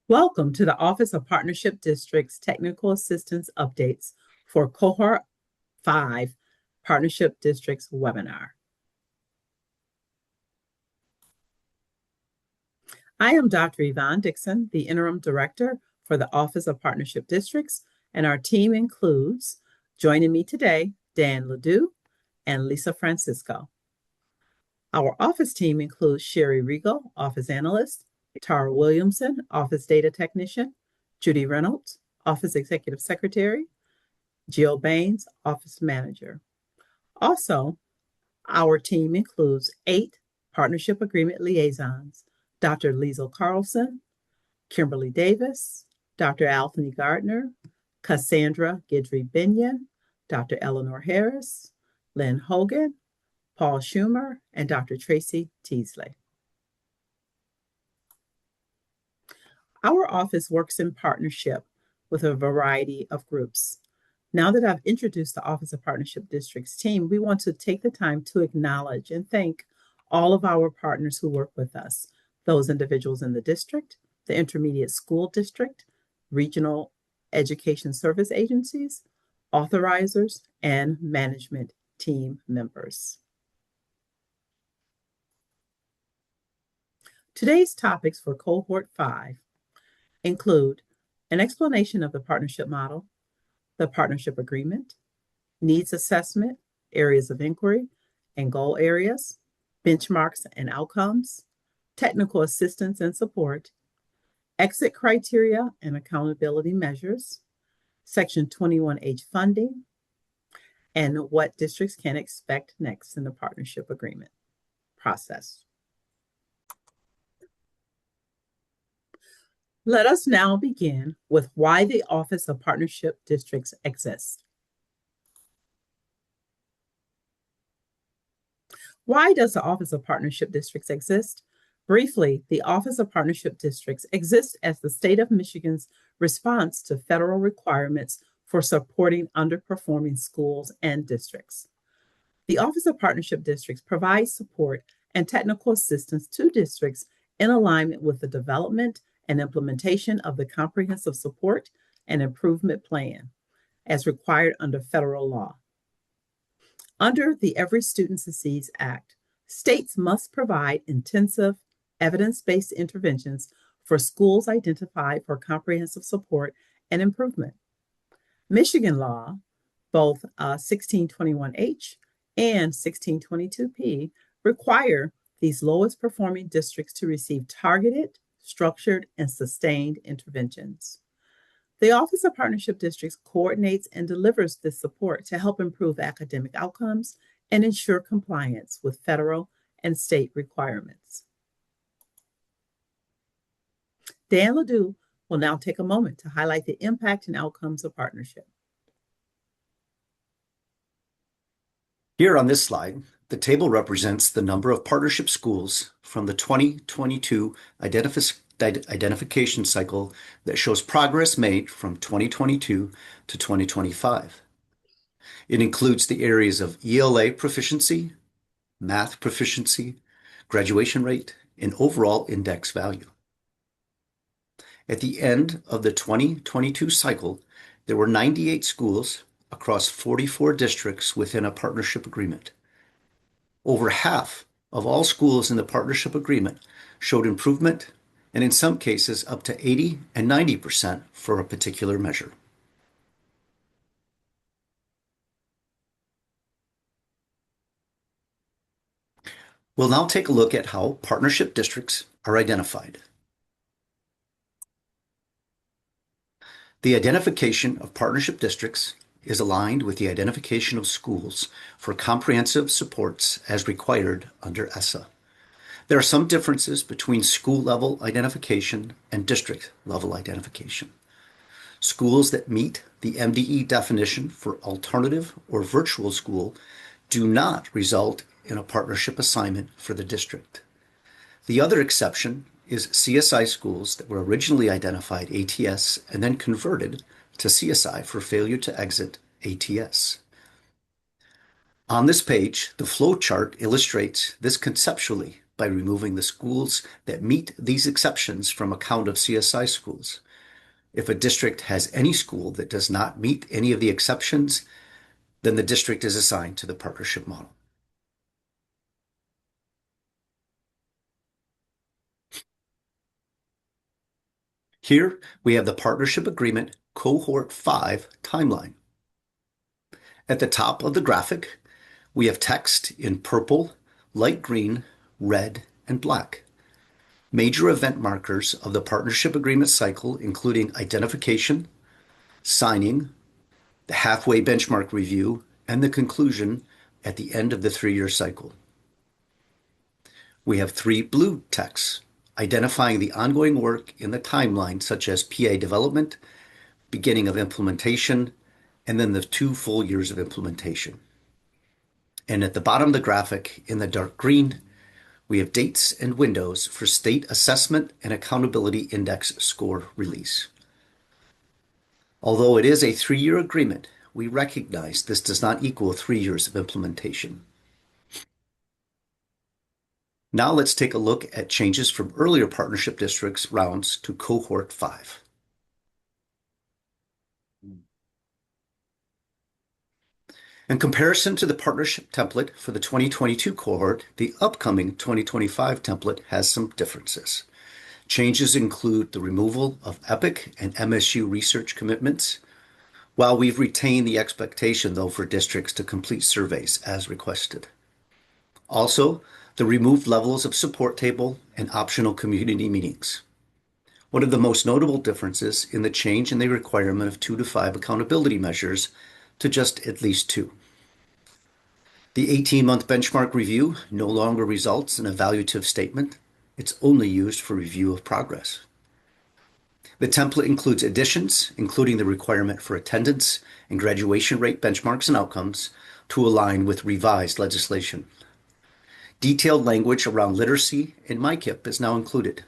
Welcome to the Office of Partnership Districts Technical Assistance Updates for Cohort 5 Partnership Districts webinar. I am Dr. Yvonne Dixon, the Interim Director for the Office of Partnership Districts, and our team includes, joining me today, Dan Ledoux and Lisa Francisco. Our office team includes Sherry Regal, Office Analyst, Tara Williamson, Office Data Technician, Judy Reynolds, Office Executive Secretary, Jill Baines, Office Manager. Also, our team includes 8 Partnership Agreement Liaisons, Dr. Liesl Carlson, Kimberly Davis, Dr. Anthony Gardner, Cassandra Guidry-Binion, Dr. Eleanor Harris, Lynn Hogan, Paul Schumer, and Dr. Tracy Teasley. Our office works in partnership with a variety of groups. Now that I've introduced the Office of Partnership Districts team, we want to take the time to acknowledge and thank all of our partners who work with us, those individuals in the district, the intermediate school district, regional education service agencies, authorizers, and management team members. Today's topics for Cohort 5 include an explanation of the partnership model, the partnership agreement, needs assessment, areas of inquiry and goal areas, benchmarks and outcomes, technical assistance and support, exit criteria and accountability measures, Section 21H funding, and what districts can expect next in the partnership agreement process. Let us now begin with why the Office of Partnership Districts exists. Why does the Office of Partnership Districts exist? Briefly, the Office of Partnership Districts exists as the state of Michigan's response to federal requirements for supporting underperforming schools and districts. The Office of Partnership Districts provides support and technical assistance to districts in alignment with the development and implementation of the Comprehensive Support and Improvement Plan as required under federal law. Under the Every Student Succeeds Act, states must provide intensive, evidence-based interventions for schools identified for comprehensive support and improvement. Michigan law, both 1621H and 1622P, require these lowest performing districts to receive targeted, structured, and sustained interventions. The Office of Partnership Districts coordinates and delivers this support to help improve academic outcomes and ensure compliance with federal and state requirements. Dan Ledoux will now take a moment to highlight the impact and outcomes of partnership. Here on this slide, the table represents the number of partnership schools from the 2022 identification cycle that shows progress made from 2022 to 2025. It includes the areas of ELA proficiency, math proficiency, graduation rate, and overall index value. At the end of the 2022 cycle, there were 98 schools across 44 districts within a partnership agreement. Over half of all schools in the partnership agreement showed improvement, and in some cases up to 80 and 90% for a particular measure. We'll now take a look at how partnership districts are identified. The identification of partnership districts is aligned with the identification of schools for comprehensive supports as required under ESSA. There are some differences between school-level identification and district-level identification. Schools that meet the MDE definition for alternative or virtual school do not result in a partnership assignment for the district. The other exception is CSI schools that were originally identified ATS and then converted to CSI for failure to exit ATS. On this page, the flow chart illustrates this conceptually by removing the schools that meet these exceptions from a count of CSI schools. If a district has any school that does not meet any of the exceptions, then the district is assigned to the partnership model. Here we have the partnership agreement Cohort 5 timeline. At the top of the graphic, we have text in purple, light green, red, and black. Major event markers of the partnership agreement cycle, including identification, signing, the halfway benchmark review, and the conclusion at the end of the 3-year cycle. We have 3 blue texts identifying the ongoing work in the timeline, such as PA development, beginning of implementation, and then the 2 full years of implementation. And at the bottom of the graphic, in the dark green, we have dates and windows for state assessment and accountability index score release. Although it is a 3-year agreement, we recognize this does not equal 3 years of implementation. Now let's take a look at changes from earlier partnership districts rounds to Cohort 5. In comparison to the partnership template for the 2022 cohort, the upcoming 2025 template has some differences. Changes include the removal of EPIC and MSU research commitments, while we've retained the expectation, though, for districts to complete surveys as requested. Also, the removed levels of support table and optional community meetings. One of the most notable differences in the change in the requirement of 2 to 5 accountability measures to just at least 2. The 18-month benchmark review no longer results in a evaluative statement. It's only used for review of progress. The template includes additions, including the requirement for attendance and graduation rate benchmarks and outcomes to align with revised legislation. Detailed language around literacy and MyKIP is now included.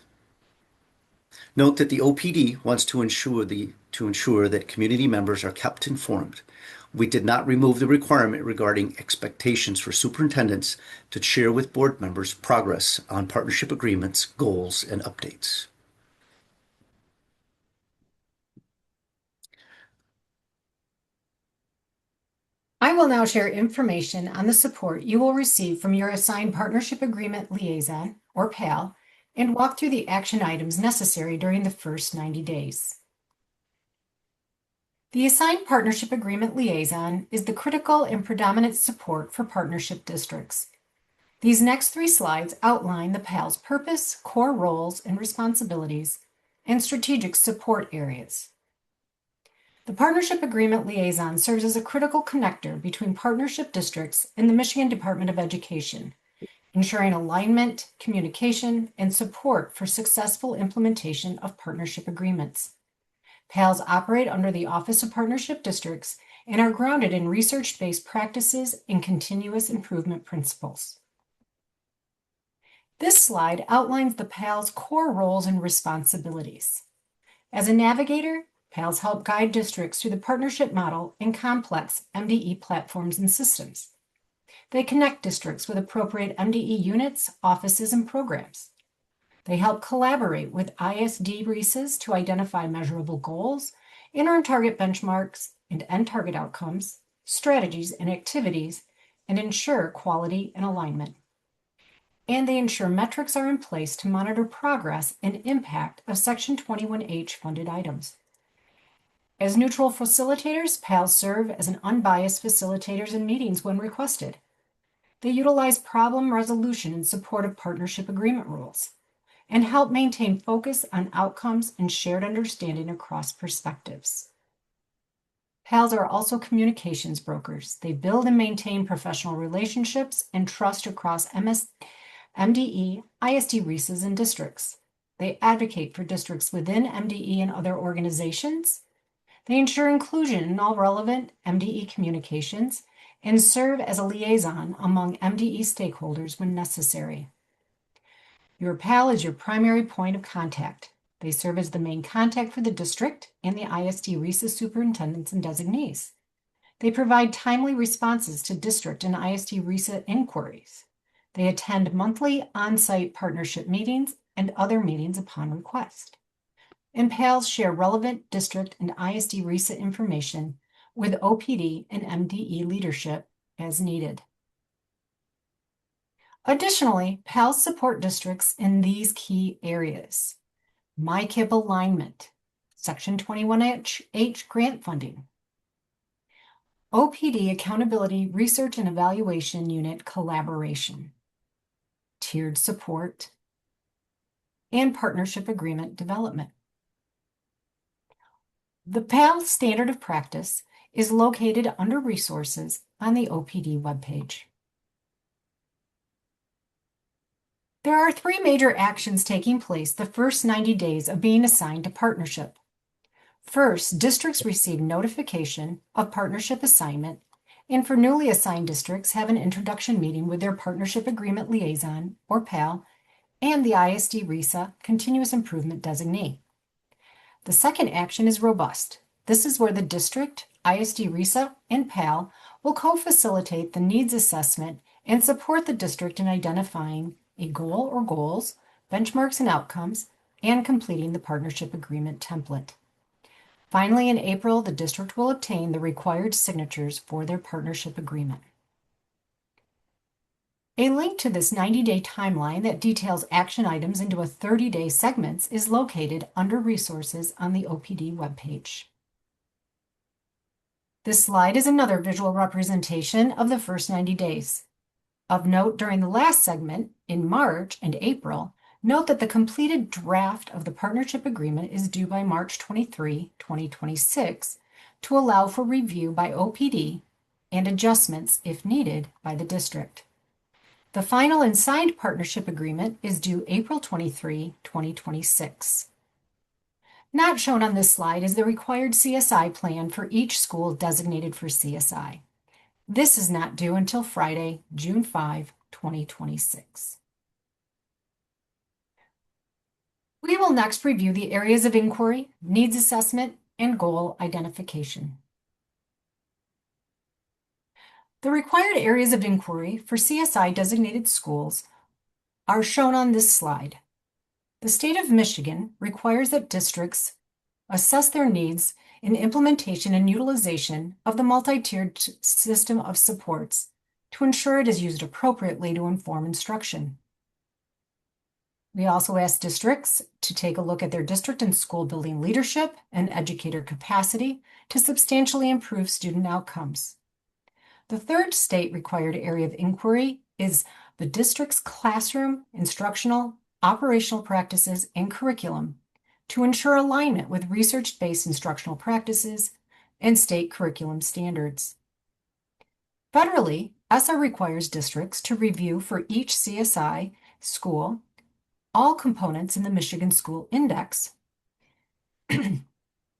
Note that the OPD wants to ensure that community members are kept informed. We did not remove the requirement regarding expectations for superintendents to share with board members progress on partnership agreements, goals, and updates. I will now share information on the support you will receive from your assigned Partnership Agreement Liaison, or PAL, and walk through the action items necessary during the first 90 days. The assigned Partnership Agreement Liaison is the critical and predominant support for partnership districts. These next 3 slides outline the PAL's purpose, core roles and responsibilities, and strategic support areas. The Partnership Agreement Liaison serves as a critical connector between partnership districts and the Michigan Department of Education, ensuring alignment, communication, and support for successful implementation of partnership agreements. PALs operate under the Office of Partnership Districts and are grounded in research-based practices and continuous improvement principles. This slide outlines the PAL's core roles and responsibilities. As a navigator, PALs help guide districts through the partnership model and complex MDE platforms and systems. They connect districts with appropriate MDE units, offices, and programs. They help collaborate with ISD RESAs to identify measurable goals, interim target benchmarks, and end target outcomes, strategies and activities, and ensure quality and alignment. And they ensure metrics are in place to monitor progress and impact of Section 21H funded items. As neutral facilitators, PALs serve as an unbiased facilitators in meetings when requested. They utilize problem resolution in support of partnership agreement rules and help maintain focus on outcomes and shared understanding across perspectives. PALs are also communications brokers. They build and maintain professional relationships and trust across MDE, ISD RESAs, and districts. They advocate for districts within MDE and other organizations. They ensure inclusion in all relevant MDE communications and serve as a liaison among MDE stakeholders when necessary. Your PAL is your primary point of contact. They serve as the main contact for the district and the ISD RESA superintendents and designees. They provide timely responses to district and ISD RESA inquiries. They attend monthly on-site partnership meetings and other meetings upon request. And PALs share relevant district and ISD RESA information with OPD and MDE leadership as needed. Additionally, PALs support districts in these key areas: MyKIP alignment, Section 21H grant funding, OPD Accountability Research and Evaluation Unit collaboration, tiered support, and partnership agreement development. The PAL Standard of Practice is located under Resources on the OPD webpage. There are 3 major actions taking place the first 90 days of being assigned to partnership. First, districts receive notification of partnership assignment, and for newly assigned districts have an introduction meeting with their Partnership Agreement Liaison, or PAL, and the ISD RESA Continuous Improvement Designee. The second action is robust. This is where the district, ISD RESA, and PAL will co-facilitate the needs assessment and support the district in identifying a goal or goals, benchmarks and outcomes, and completing the partnership agreement template. Finally, in April, the district will obtain the required signatures for their partnership agreement. A link to this 90-day timeline that details action items into a 30-day segments is located under Resources on the OPD webpage. This slide is another visual representation of the first 90 days. Of note, during the last segment, in March and April, note that the completed draft of the partnership agreement is due by March 23, 2026, to allow for review by OPD and adjustments, if needed, by the district. The final and signed partnership agreement is due April 23, 2026. Not shown on this slide is the required CSI plan for each school designated for CSI. This is not due until Friday, June 5, 2026. We will next review the areas of inquiry, needs assessment, and goal identification. The required areas of inquiry for CSI designated schools are shown on this slide. The state of Michigan requires that districts assess their needs in implementation and utilization of the multi-tiered system of supports to ensure it is used appropriately to inform instruction. We also ask districts to take a look at their district and school building leadership and educator capacity to substantially improve student outcomes. The third state required area of inquiry is the district's classroom, instructional, operational practices, and curriculum to ensure alignment with research-based instructional practices and state curriculum standards. Federally, ESSA requires districts to review for each CSI school all components in the Michigan School Index.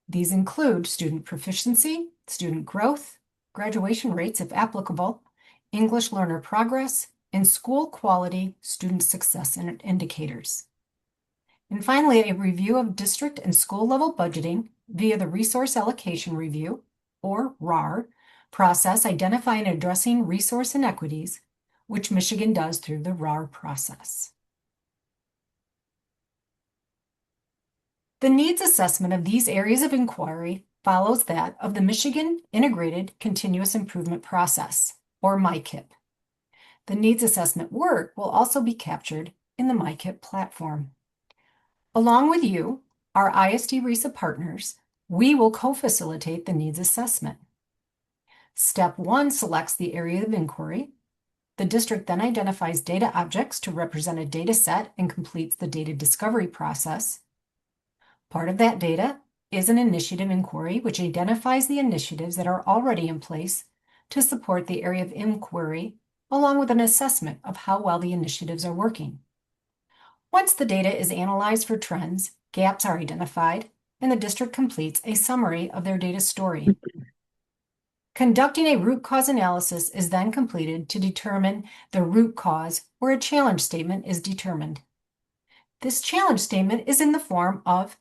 These include student proficiency, student growth, graduation rates if applicable, English learner progress, and school quality student success indicators. And finally, a review of district and school level budgeting via the Resource Allocation Review, or RAR, process identifying and addressing resource inequities, which Michigan does through the RAR process. The needs assessment of these areas of inquiry follows that of the Michigan Integrated Continuous Improvement Process, or MyKIP. The needs assessment work will also be captured in the MyKIP platform. Along with you, our ISD RESA partners, we will co-facilitate the needs assessment. Step 1 selects the area of inquiry. The district then identifies data objects to represent a data set and completes the data discovery process. Part of that data is an initiative inquiry, which identifies the initiatives that are already in place to support the area of inquiry, along with an assessment of how well the initiatives are working. Once the data is analyzed for trends, gaps are identified, and the district completes a summary of their data story. Conducting a root cause analysis is then completed to determine the root cause, where a challenge statement is determined. This challenge statement is in the form of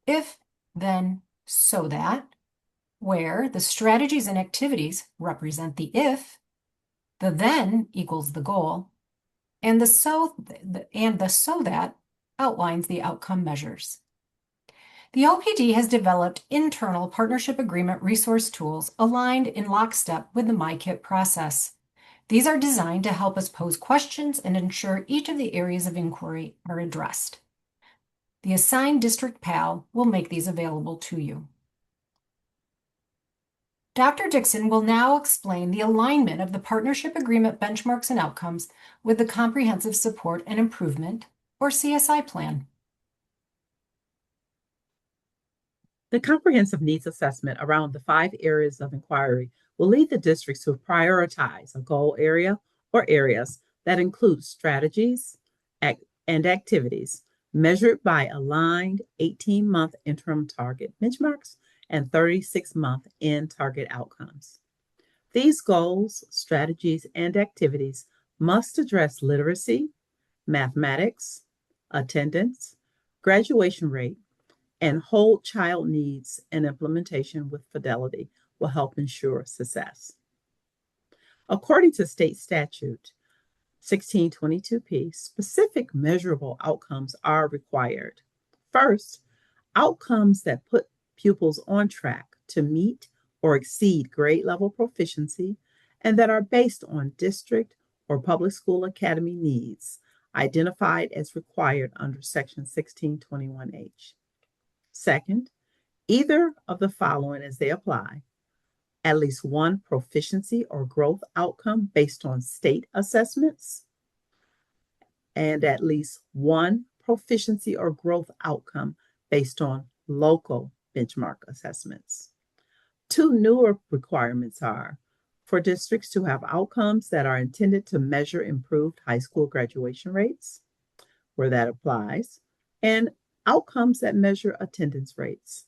if, then, so that, where the strategies and activities represent the if, the then equals the goal, and the so that outlines the outcome measures. The OPD has developed internal partnership agreement resource tools aligned in lockstep with the MyKit process. These are designed to help us pose questions and ensure each of the areas of inquiry are addressed. The assigned district PAL will make these available to you. Dr. Dixon will now explain the alignment of the partnership agreement benchmarks and outcomes with the Comprehensive Support and Improvement, or CSI plan. The comprehensive needs assessment around the 5 areas of inquiry will lead the districts to prioritize a goal area or areas that include strategies and activities measured by aligned 18-month interim target benchmarks and 36-month end target outcomes. These goals, strategies, and activities must address literacy, mathematics, attendance, graduation rate, and whole child needs and implementation with fidelity will help ensure success. According to state statute 1622P, specific measurable outcomes are required. First, outcomes that put pupils on track to meet or exceed grade level proficiency and that are based on district or public school academy needs identified as required under Section 1621H. Second, either of the following as they apply: at least one proficiency or growth outcome based on state assessments, and at least one proficiency or growth outcome based on local benchmark assessments. 2 newer requirements are for districts to have outcomes that are intended to measure improved high school graduation rates, where that applies, and outcomes that measure attendance rates.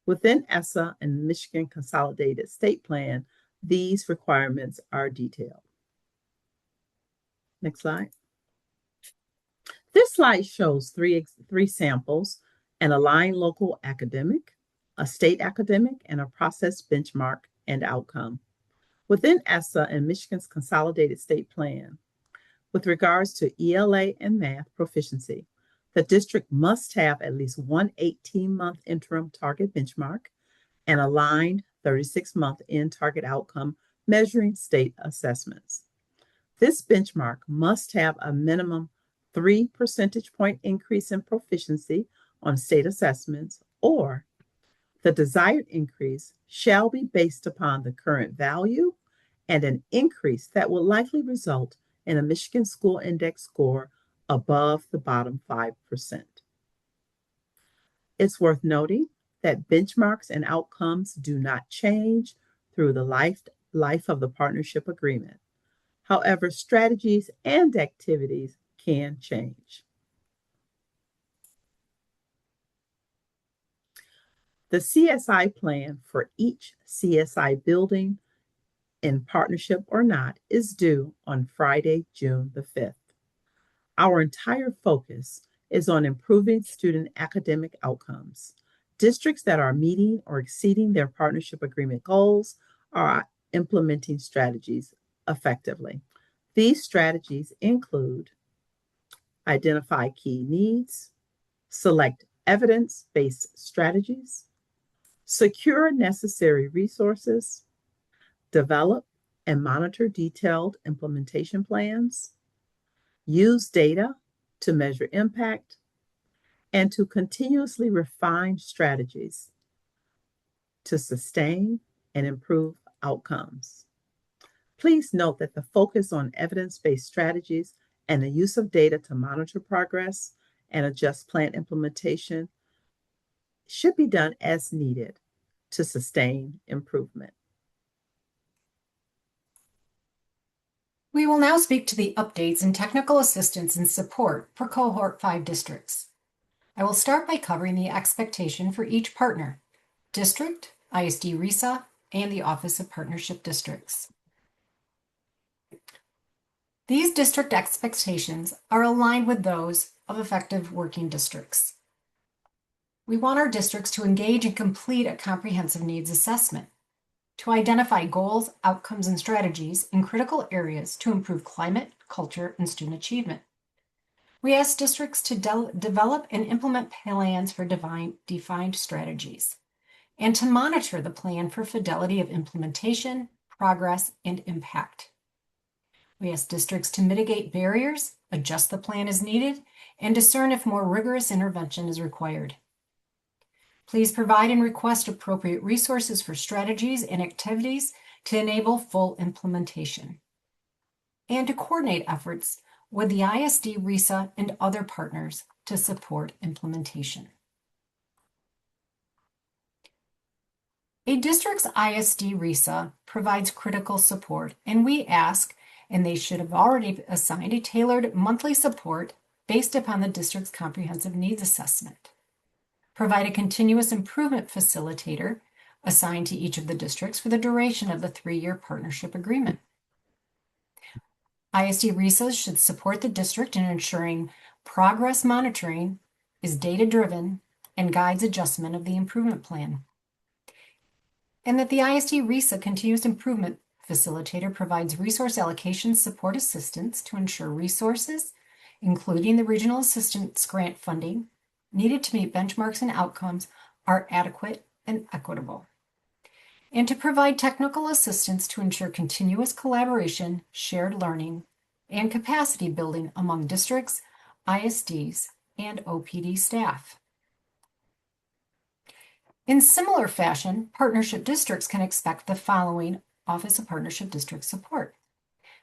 Within ESSA and Michigan Consolidated State Plan, these requirements are detailed. Next slide. This slide shows three samples: an aligned local academic, a state academic, and a process benchmark and outcome. Within ESSA and Michigan's Consolidated State Plan, with regards to ELA and math proficiency, the district must have at least one 18-month interim target benchmark and aligned 36-month end target outcome measuring state assessments. This benchmark must have a minimum 3 percentage point increase in proficiency on state assessments, or the desired increase shall be based upon the current value and an increase that will likely result in a Michigan School Index score above the bottom 5%. It's worth noting that benchmarks and outcomes do not change through the life of the partnership agreement. However, strategies and activities can change. The CSI plan for each CSI building, in partnership or not, is due on Friday, June the 5th. Our entire focus is on improving student academic outcomes. Districts that are meeting or exceeding their partnership agreement goals are implementing strategies effectively. These strategies include identify key needs, select evidence-based strategies, secure necessary resources, develop and monitor detailed implementation plans, use data to measure impact, and to continuously refine strategies to sustain and improve outcomes. Please note that the focus on evidence-based strategies and the use of data to monitor progress and adjust plan implementation should be done as needed to sustain improvement. We will now speak to the updates in technical assistance and support for Cohort 5 districts. I will start by covering the expectation for each partner: district, ISD RESA, and the Office of Partnership Districts. These district expectations are aligned with those of effective working districts. We want our districts to engage and complete a comprehensive needs assessment, to identify goals, outcomes, and strategies in critical areas to improve climate, culture, and student achievement. We ask districts to develop and implement plans for defined strategies, and to monitor the plan for fidelity of implementation, progress, and impact. We ask districts to mitigate barriers, adjust the plan as needed, and discern if more rigorous intervention is required. Please provide and request appropriate resources for strategies and activities to enable full implementation, and to coordinate efforts with the ISD, RESA, and other partners to support implementation. A district's ISD, RESA provides critical support, and we ask, and they should have already assigned, a tailored monthly support based upon the district's comprehensive needs assessment. Provide a continuous improvement facilitator assigned to each of the districts for the duration of the 3-year partnership agreement. ISD RESAs should support the district in ensuring progress monitoring is data-driven and guides adjustment of the improvement plan. And that the ISD RESA Continuous Improvement Facilitator provides resource allocation support assistance to ensure resources, including the Regional Assistance Grant funding, needed to meet benchmarks and outcomes, are adequate and equitable. And to provide technical assistance to ensure continuous collaboration, shared learning, and capacity building among districts, ISDs, and OPD staff. In similar fashion, partnership districts can expect the following Office of Partnership District support: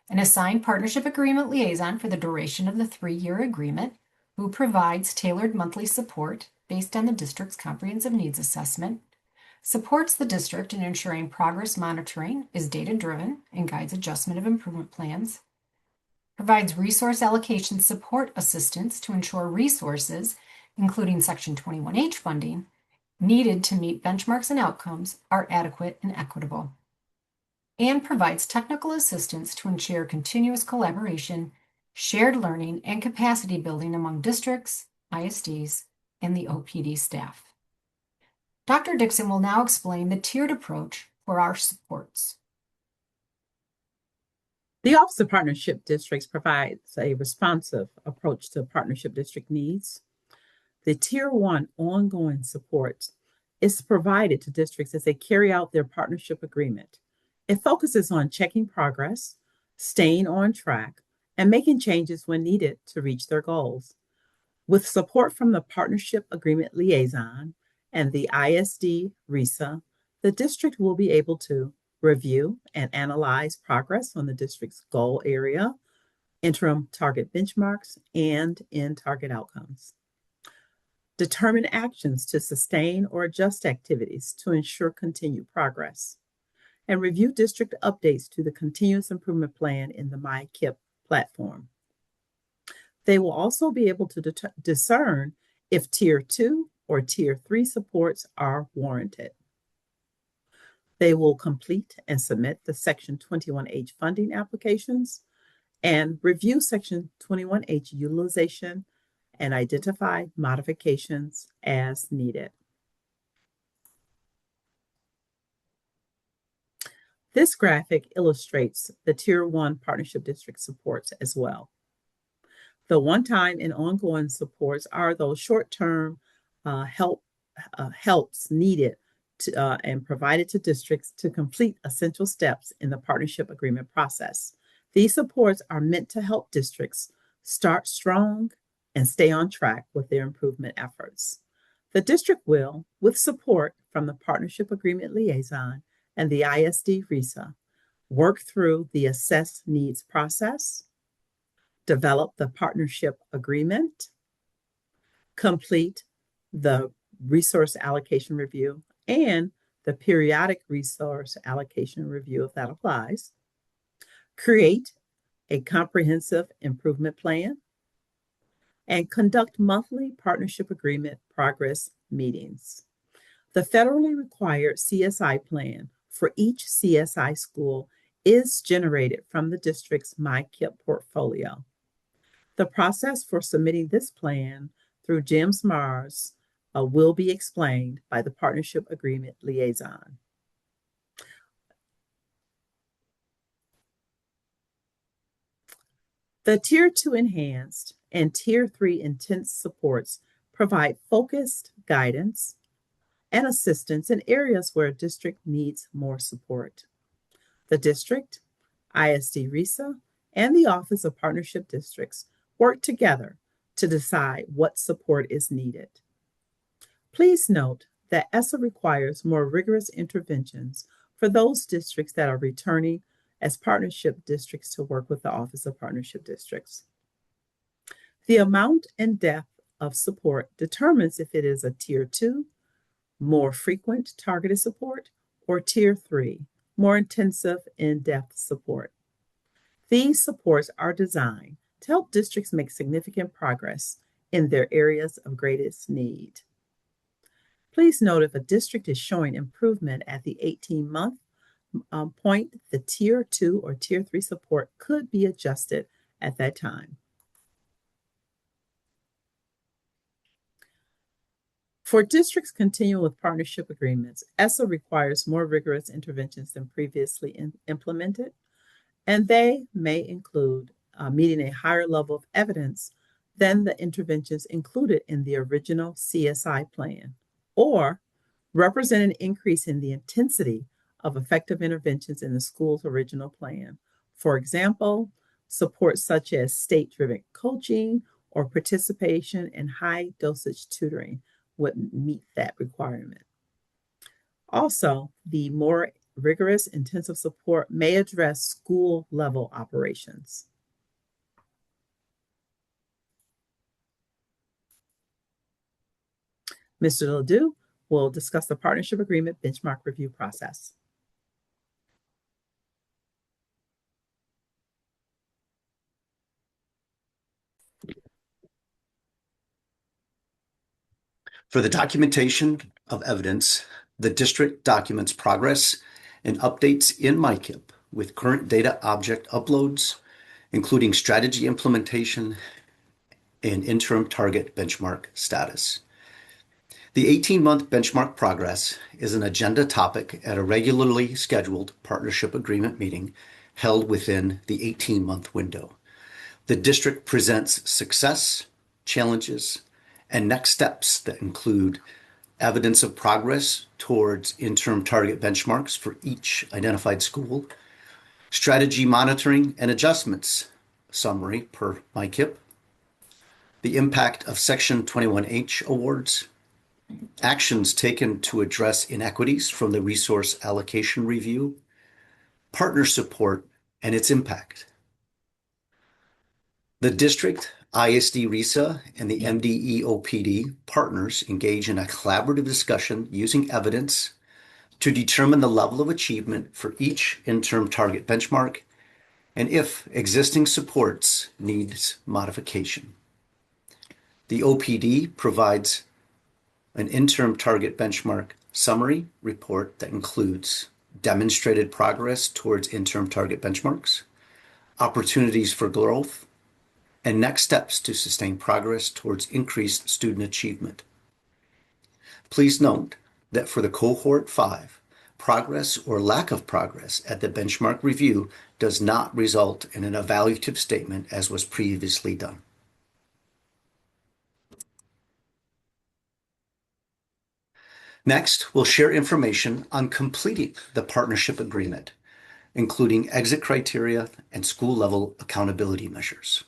an assigned partnership agreement liaison for the duration of the 3-year agreement, who provides tailored monthly support based on the district's comprehensive needs assessment, supports the district in ensuring progress monitoring is data-driven and guides adjustment of improvement plans, provides resource allocation support assistance to ensure resources, including Section 21H funding, needed to meet benchmarks and outcomes are adequate and equitable, and provides technical assistance to ensure continuous collaboration, shared learning, and capacity building among districts, ISDs, and the OPD staff. Dr. Dixon will now explain the tiered approach for our supports. The Office of Partnership Districts provides a responsive approach to partnership district needs. The Tier 1 ongoing support is provided to districts as they carry out their partnership agreement. It focuses on checking progress, staying on track, and making changes when needed to reach their goals. With support from the Partnership Agreement Liaison and the ISD RESA, the district will be able to review and analyze progress on the district's goal area, interim target benchmarks, and end target outcomes. Determine actions to sustain or adjust activities to ensure continued progress, and review district updates to the Continuous Improvement Plan in the MyKIP platform. They will also be able to discern if Tier 2 or Tier 3 supports are warranted. They will complete and submit the Section 21H funding applications and review Section 21H utilization and identify modifications as needed. This graphic illustrates the Tier 1 Partnership District supports as well. The one-time and ongoing supports are those short-term helps needed to, and provided to districts to complete essential steps in the partnership agreement process. These supports are meant to help districts start strong and stay on track with their improvement efforts. The district will, with support from the Partnership Agreement Liaison and the ISD RESA, work through the assess needs process, develop the partnership agreement, complete the resource allocation review and the periodic resource allocation review if that applies, create a comprehensive improvement plan, and conduct monthly partnership agreement progress meetings. The federally required CSI plan for each CSI school is generated from the district's MyKIP portfolio. The process for submitting this plan through GEMS-MARS will be explained by the Partnership Agreement Liaison. The Tier 2 enhanced and Tier 3 intense supports provide focused guidance and assistance in areas where a district needs more support. The district, ISD RESA, and the Office of Partnership Districts work together to decide what support is needed. Please note that ESSA requires more rigorous interventions for those districts that are returning as partnership districts to work with the Office of Partnership Districts. The amount and depth of support determines if it is a Tier 2, more frequent targeted support, or Tier 3, more intensive in-depth support. These supports are designed to help districts make significant progress in their areas of greatest need. Please note if a district is showing improvement at the 18-month point, the Tier 2 or Tier 3 support could be adjusted at that time. For districts continuing with partnership agreements, ESSA requires more rigorous interventions than previously implemented, and they may include meeting a higher level of evidence than the interventions included in the original CSI plan, or represent an increase in the intensity of effective interventions in the school's original plan. For example, support such as state-driven coaching or participation in high-dosage tutoring would meet that requirement. Also, the more rigorous intensive support may address school-level operations. Mr. Ledoux will discuss the partnership agreement benchmark review process. For the documentation of evidence, the district documents progress and updates in MyKIP with current data object uploads, including strategy implementation and interim target benchmark status. The 18-month benchmark progress is an agenda topic at a regularly scheduled partnership agreement meeting held within the 18-month window. The district presents success, challenges, and next steps that include evidence of progress towards interim target benchmarks for each identified school, strategy monitoring and adjustments summary per MyKIP, the impact of Section 21H awards, actions taken to address inequities from the resource allocation review, partner support and its impact. The district, ISD RESA, and the MDE-OPD partners engage in a collaborative discussion using evidence to determine the level of achievement for each interim target benchmark and if existing supports needs modification. The OPD provides an interim target benchmark summary report that includes demonstrated progress towards interim target benchmarks, opportunities for growth, and next steps to sustain progress towards increased student achievement. Please note that for the Cohort 5, progress or lack of progress at the benchmark review does not result in an evaluative statement as was previously done. Next, we'll share information on completing the partnership agreement, including exit criteria and school-level accountability measures.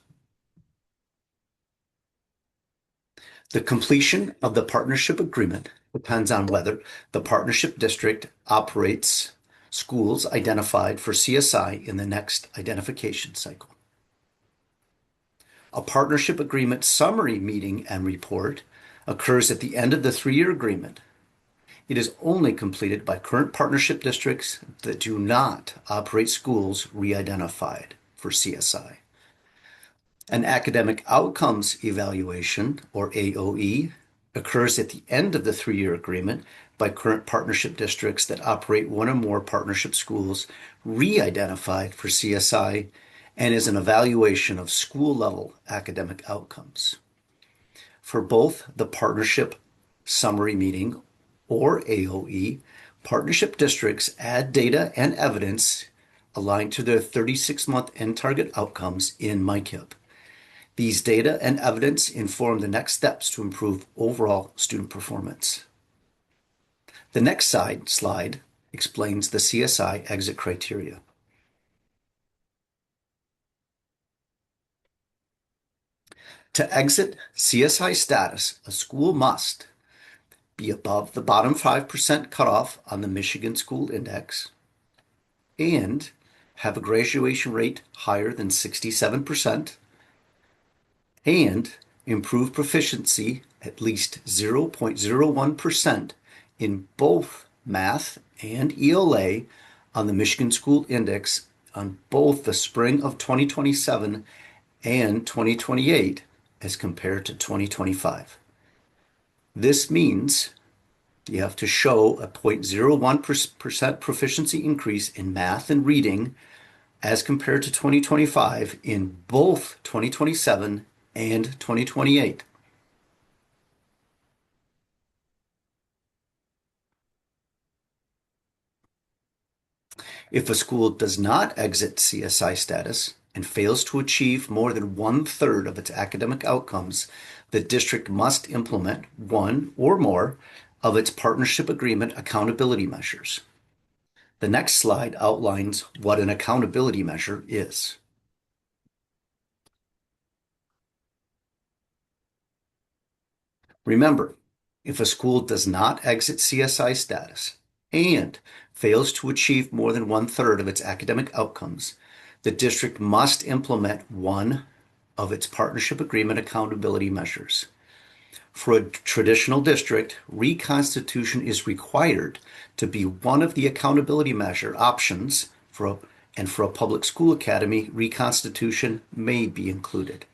The completion of the partnership agreement depends on whether the partnership district operates schools identified for CSI in the next identification cycle. A partnership agreement summary meeting and report occurs at the end of the 3-year agreement. It is only completed by current partnership districts that do not operate schools re-identified for CSI. An academic outcomes evaluation, or AOE, occurs at the end of the 3-year agreement by current partnership districts that operate one or more partnership schools re-identified for CSI and is an evaluation of school-level academic outcomes. For both the partnership summary meeting or AOE, partnership districts add data and evidence aligned to their 36-month end target outcomes in MyKIP. These data and evidence inform the next steps to improve overall student performance. The next slide explains the CSI exit criteria. To exit CSI status, a school must be above the bottom 5% cutoff on the Michigan School Index and have a graduation rate higher than 67% and improve proficiency at least 0.01% in both math and ELA on the Michigan School Index on both the spring of 2027 and 2028 as compared to 2025. This means you have to show a 0.01% proficiency increase in math and reading as compared to 2025 in both 2027 and 2028. If a school does not exit CSI status and fails to achieve more than 1/3 of its academic outcomes, the district must implement one or more of its partnership agreement accountability measures. The next slide outlines what an accountability measure is. Remember, if a school does not exit CSI status and fails to achieve more than 1/3 of its academic outcomes, the district must implement one of its partnership agreement accountability measures. For a traditional district, reconstitution is required to be one of the accountability measure options and for a public school academy, reconstitution may be included.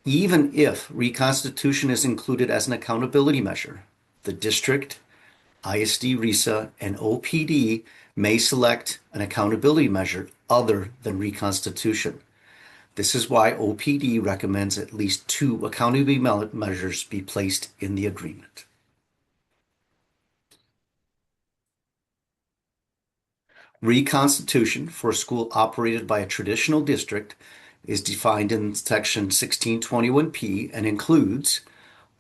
Even if reconstitution is included as an accountability measure, the district, ISD, RESA, and OPD may select an accountability measure other than reconstitution. This is why OPD recommends at least 2 accountability measures be placed in the agreement. Reconstitution for a school operated by a traditional district is defined in Section 1621P and includes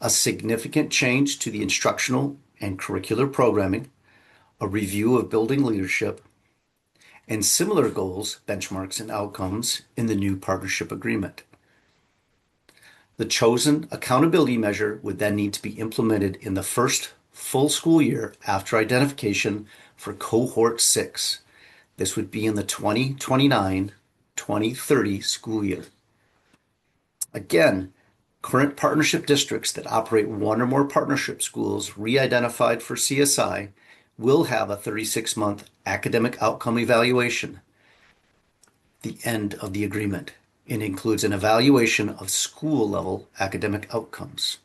a significant change to the instructional and curricular programming, a review of building leadership, and similar goals, benchmarks, and outcomes in the new partnership agreement. The chosen accountability measure would then need to be implemented in the first full school year after identification for Cohort 6. This would be in the 2029-2030 school year. Again, current partnership districts that operate one or more partnership schools re-identified for CSI will have a 36-month academic outcome evaluation, the end of the agreement. It includes an evaluation of school-level academic outcomes.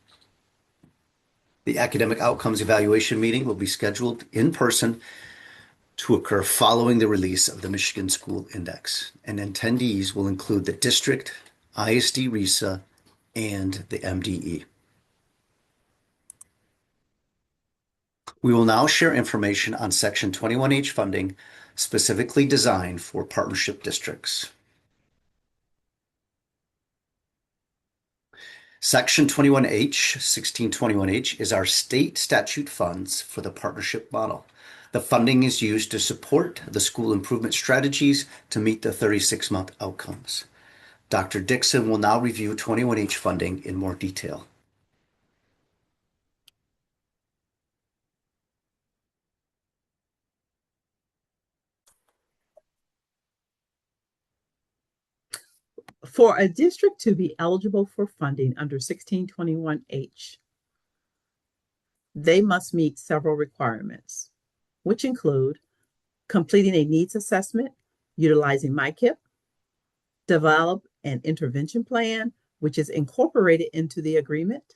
The academic outcomes evaluation meeting will be scheduled in person to occur following the release of the Michigan School Index, and attendees will include the district, ISD, RESA, and the MDE. We will now share information on Section 21H funding specifically designed for partnership districts. Section 21H, 1621H, is our state statute funds for the partnership model. The funding is used to support the school improvement strategies to meet the 36-month outcomes. Dr. Dixon will now review 21H funding in more detail. For a district to be eligible for funding under 1621H, they must meet several requirements, which include completing a needs assessment, utilizing MyKIP, develop an intervention plan, which is incorporated into the agreement,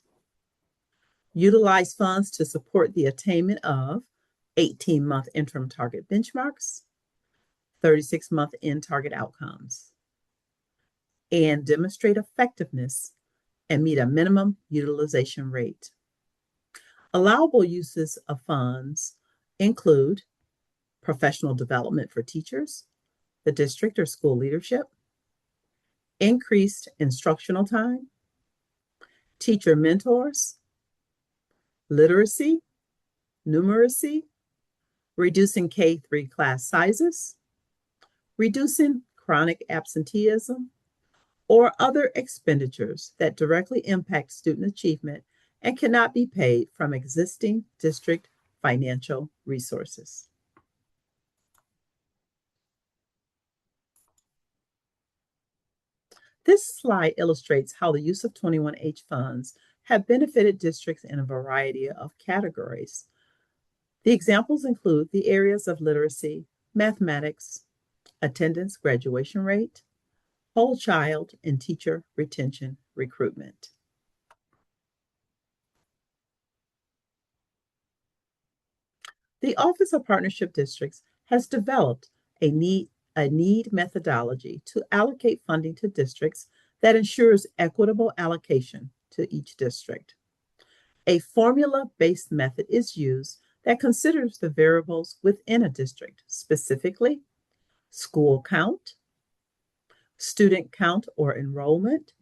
utilize funds to support the attainment of 18-month interim target benchmarks, 36-month end target outcomes, and demonstrate effectiveness and meet a minimum utilization rate. Allowable uses of funds include professional development for teachers, the district or school leadership, increased instructional time, teacher mentors, literacy, numeracy, reducing K-3 class sizes, reducing chronic absenteeism, or other expenditures that directly impact student achievement and cannot be paid from existing district financial resources. This slide illustrates how the use of 21H funds have benefited districts in a variety of categories. The examples include the areas of literacy, mathematics, attendance graduation rate, whole child, and teacher retention recruitment. The Office of Partnership Districts has developed a need methodology to allocate funding to districts that ensures equitable allocation to each district. A formula-based method is used that considers the variables within a district, specifically school count, student count or enrollment,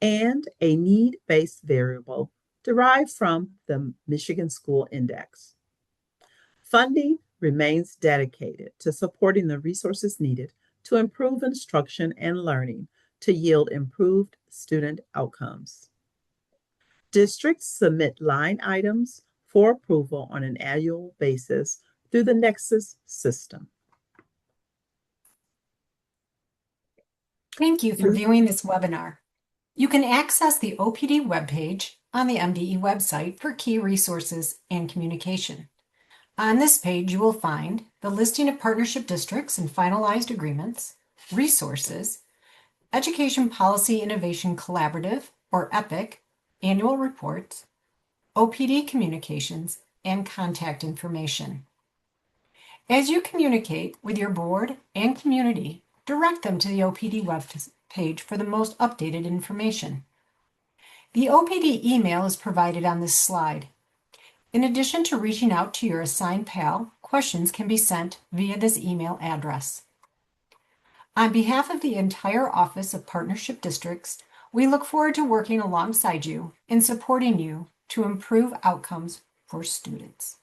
and a need-based variable derived from the Michigan School Index. Funding remains dedicated to supporting the resources needed to improve instruction and learning to yield improved student outcomes. Districts submit line items for approval on an annual basis through the Nexus system. Thank you for viewing this webinar. You can access the OPD webpage on the MDE website for key resources and communication. On this page, you will find the listing of partnership districts and finalized agreements, resources, Education Policy Innovation Collaborative, or EPIC, annual reports, OPD communications, and contact information. As you communicate with your board and community, direct them to the OPD web page for the most updated information. The OPD email is provided on this slide. In addition to reaching out to your assigned PAL, questions can be sent via this email address. On behalf of the entire Office of Partnership Districts, we look forward to working alongside you and supporting you to improve outcomes for students.